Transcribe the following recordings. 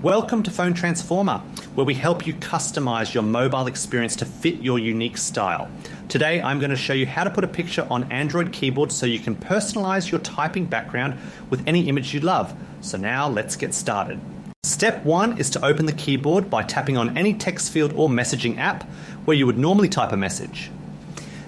Welcome to Phone Transformer, where we help you customize your mobile experience to fit your unique style. Today, I'm going to show you how to put a picture on Android keyboard so you can personalize your typing background with any image you love. So now let's get started. Step 1 is to open the keyboard by tapping on any text field or messaging app where you would normally type a message.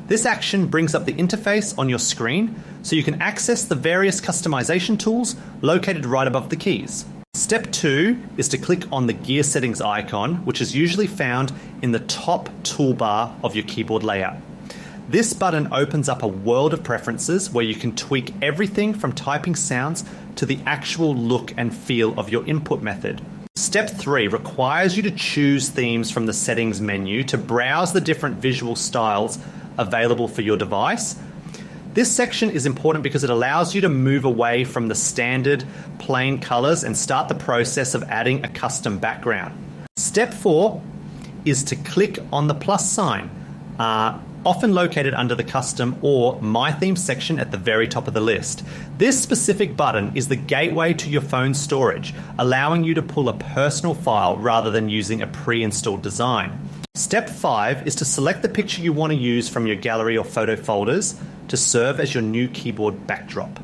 This action brings up the interface on your screen so you can access the various customization tools located right above the keys. Step 2 is to click on the gear settings icon, which is usually found in the top toolbar of your keyboard layout. This button opens up a world of preferences where you can tweak everything from typing sounds to the actual look and feel of your input method. Step 3 requires you to choose themes from the settings menu to browse the different visual styles available for your device. This section is important because it allows you to move away from the standard plain colors and start the process of adding a custom background. Step 4 is to click on the plus sign, often located under the custom or my theme section at the very top of the list. This specific button is the gateway to your phone storage, allowing you to pull a personal file rather than using a pre-installed design. Step 5 is to select the picture you want to use from your gallery or photo folders to serve as your new keyboard backdrop.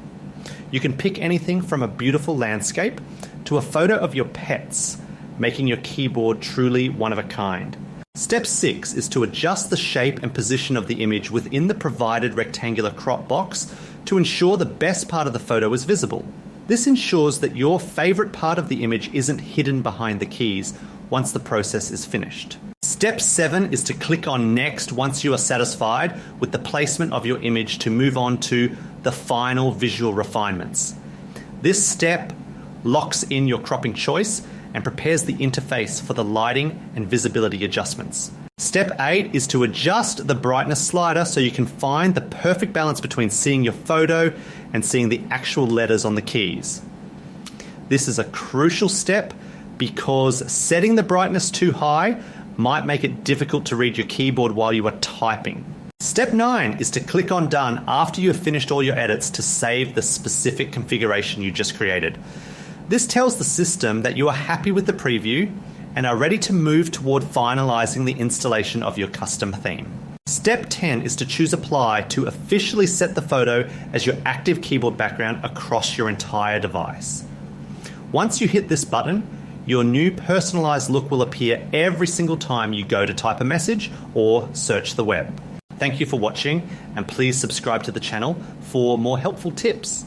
You can pick anything from a beautiful landscape to a photo of your pets, making your keyboard truly one of a kind. Step 6 is to adjust the shape and position of the image within the provided rectangular crop box to ensure the best part of the photo is visible. This ensures that your favorite part of the image isn't hidden behind the keys once the process is finished. Step 7 is to click on Next once you are satisfied with the placement of your image to move on to the final visual refinements. This step locks in your cropping choice and prepares the interface for the lighting and visibility adjustments. Step 8 is to adjust the brightness slider so you can find the perfect balance between seeing your photo and seeing the actual letters on the keys. This is a crucial step because setting the brightness too high might make it difficult to read your keyboard while you are typing. Step 9 is to click on Done after you have finished all your edits to save the specific configuration you just created. This tells the system that you are happy with the preview and are ready to move toward finalizing the installation of your custom theme. Step 10 is to choose Apply to officially set the photo as your active keyboard background across your entire device. Once you hit this button, your new personalized look will appear every single time you go to type a message or search the web. Thank you for watching, and please subscribe to the channel for more helpful tips.